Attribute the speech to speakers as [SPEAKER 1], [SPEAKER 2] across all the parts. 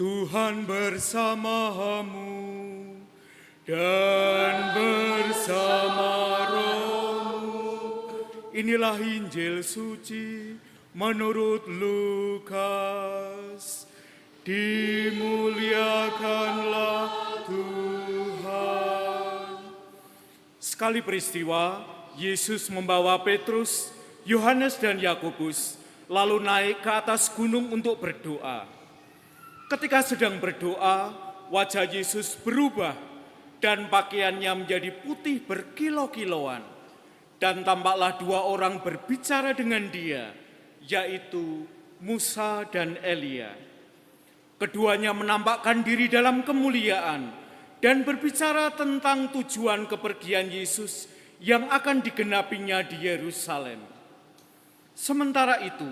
[SPEAKER 1] Tuhan bersamamu dan bersama rohmu. Inilah Injil suci menurut Lukas. Dimuliakanlah Tuhan. Sekali peristiwa, Yesus membawa Petrus, Yohanes dan Yakobus lalu naik ke atas gunung untuk berdoa. Ketika sedang berdoa, wajah Yesus berubah dan pakaiannya menjadi putih berkilau-kilauan. Dan tampaklah dua orang berbicara dengan dia, yaitu Musa dan Elia. Keduanya menampakkan diri dalam kemuliaan dan berbicara tentang tujuan kepergian Yesus yang akan digenapinya di Yerusalem. Sementara itu,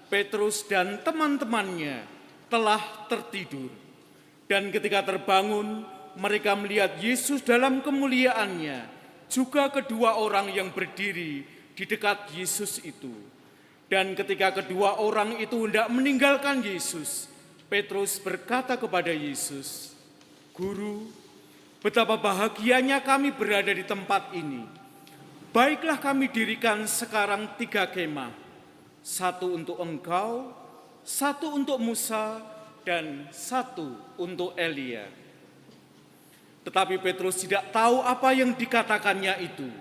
[SPEAKER 1] Petrus dan teman-temannya telah tertidur. Dan ketika terbangun, mereka melihat Yesus dalam kemuliaannya, juga kedua orang yang berdiri di dekat Yesus itu. Dan ketika kedua orang itu hendak meninggalkan Yesus, Petrus berkata kepada Yesus, "Guru, betapa bahagianya kami berada di tempat ini. Baiklah kami dirikan sekarang 3 kemah, 1 untuk Engkau, 1 untuk Musa, dan 1 untuk Elia." Tetapi Petrus tidak tahu apa yang dikatakannya itu.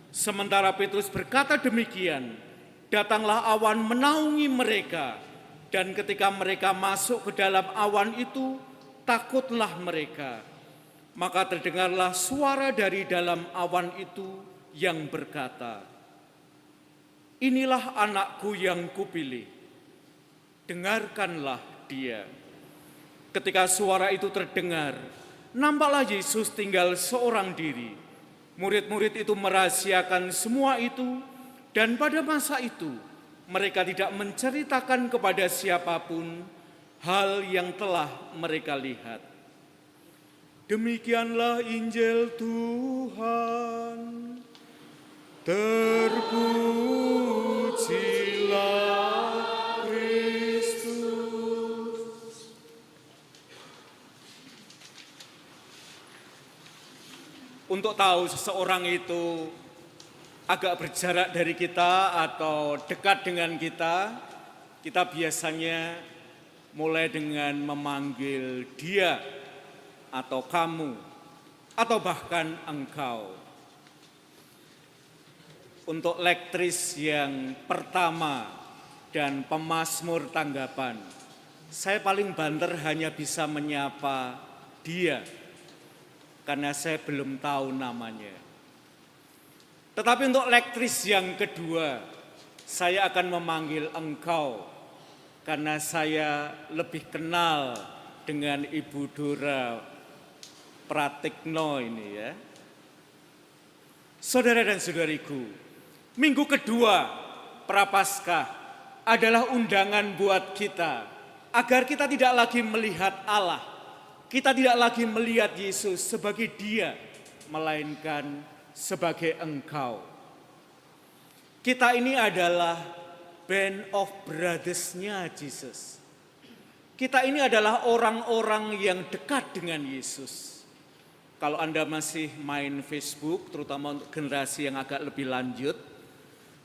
[SPEAKER 1] Sementara Petrus berkata demikian, datanglah awan menaungi mereka. Dan ketika mereka masuk ke dalam awan itu, takutlah mereka. Maka terdengarlah suara dari dalam awan itu yang berkata, "Inilah anakku yang kupilih, dengarkanlah dia." Ketika suara itu terdengar, nampaklah Yesus tinggal seorang diri. Murid-murid itu merahasiakan semua itu, dan pada masa itu mereka tidak menceritakan kepada siapapun hal yang telah mereka lihat. Demikianlah Injil Tuhan. Terpujilah Kristus. Untuk tahu seseorang itu agak berjarak dari kita atau dekat dengan kita, kita biasanya mulai dengan memanggil dia atau kamu atau bahkan engkau. Untuk lektris yang pertama dan pemazmur tanggapan, saya paling banter hanya bisa menyapa dia karena saya belum tahu namanya. Tetapi untuk lektris yang kedua, saya akan memanggil engkau karena saya lebih kenal dengan Ibu Dora Pratikno ini ya. Saudara dan saudariku, minggu kedua Prapaskah adalah undangan buat kita agar kita tidak lagi melihat Allah, kita tidak lagi melihat Yesus sebagai Dia, melainkan sebagai engkau. Kita ini adalah band of brothers-nya Yesus. Kita ini adalah orang-orang yang dekat dengan Yesus. Kalau Anda masih main Facebook, terutama untuk generasi yang agak lebih lanjut,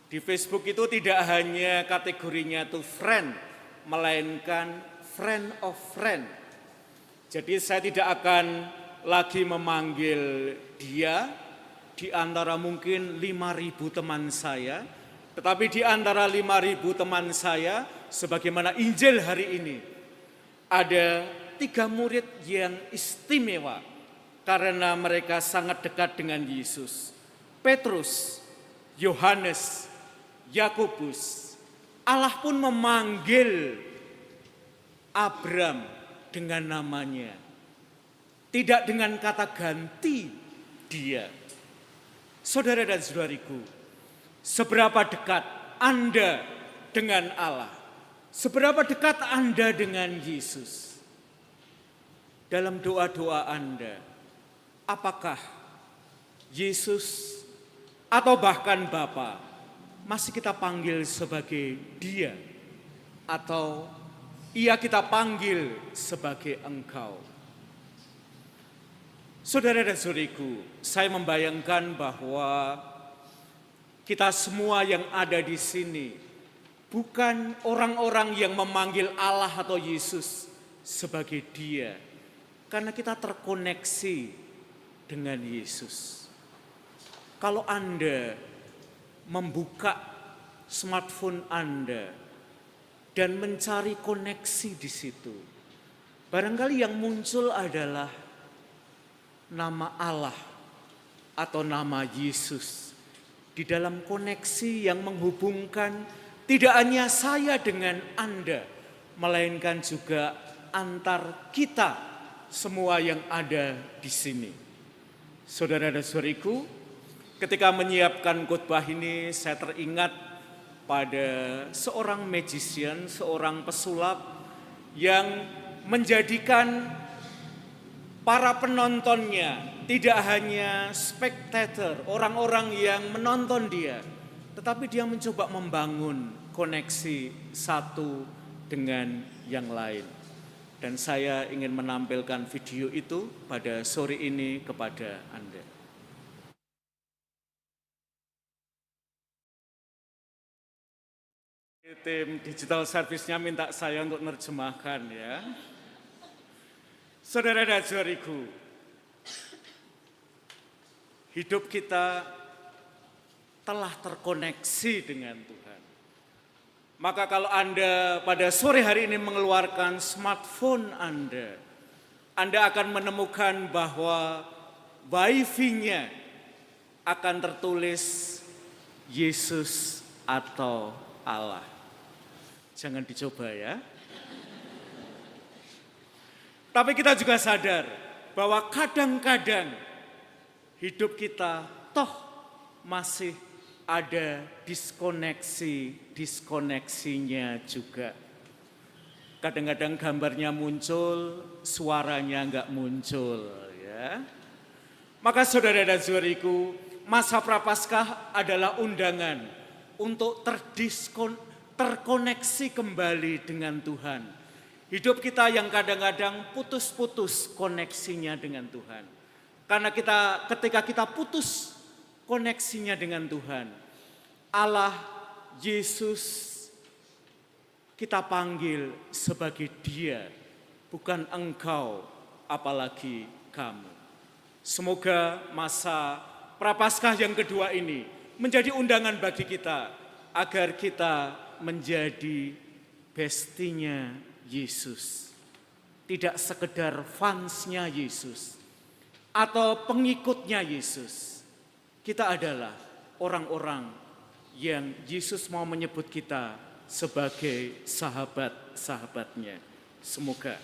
[SPEAKER 1] di Facebook itu tidak hanya kategorinya itu friend, melainkan friend of friend. Jadi saya tidak akan lagi memanggil dia di antara mungkin 5.000 teman saya, tetapi di antara 5.000 teman saya, sebagaimana Injil hari ini, ada 3 murid yang istimewa karena mereka sangat dekat dengan Yesus. Petrus, Yohanes, Yakobus. Allah pun memanggil Abram dengan namanya, tidak dengan kata ganti dia. Saudara dan saudariku, seberapa dekat Anda dengan Allah? Seberapa dekat Anda dengan Yesus? Dalam doa-doa Anda, apakah Yesus atau bahkan Bapa masih kita panggil sebagai Dia atau Ia kita panggil sebagai Engkau. Saudara dan saudariku, saya membayangkan bahwa kita semua yang ada di sini bukan orang-orang yang memanggil Allah atau Yesus sebagai Dia, karena kita terkoneksi dengan Yesus. Kalau Anda membuka smartphone Anda dan mencari koneksi di situ, barangkali yang muncul adalah nama Allah atau nama Yesus di dalam koneksi yang menghubungkan tidak hanya saya dengan Anda, melainkan juga antar kita semua yang ada di sini. Saudara dan saudariku, ketika menyiapkan khotbah ini, saya teringat pada seorang magician, seorang pesulap yang menjadikan para penontonnya tidak hanya spectator, orang-orang yang menonton dia, tetapi dia mencoba membangun koneksi satu dengan yang lain. Dan saya ingin menampilkan video itu pada sore ini kepada Anda. Tim digital service-nya minta saya untuk menerjemahkan ya. Saudara dan saudariku, hidup kita telah terkoneksi dengan Tuhan. Maka kalau Anda pada sore hari ini mengeluarkan smartphone Anda akan menemukan bahwa wifi-nya akan tertulis Yesus atau Allah. Jangan dicoba ya. Tapi kita juga sadar bahwa kadang-kadang hidup kita toh masih ada diskoneksinya juga. Kadang-kadang gambarnya muncul, suaranya enggak muncul ya. Maka saudara dan saudariku, masa Prapaskah adalah undangan untuk terkoneksi kembali dengan Tuhan. Hidup kita yang kadang-kadang putus-putus koneksinya dengan Tuhan. Karena ketika kita putus koneksinya dengan Tuhan, Allah, Yesus, kita panggil sebagai Dia, bukan engkau, apalagi kamu. Semoga masa Prapaskah yang kedua ini menjadi undangan bagi kita, agar kita menjadi bestinya Yesus. Tidak sekedar fansnya Yesus atau pengikutnya Yesus. Kita adalah orang-orang yang Yesus mau menyebut kita sebagai sahabat-sahabatnya. Semoga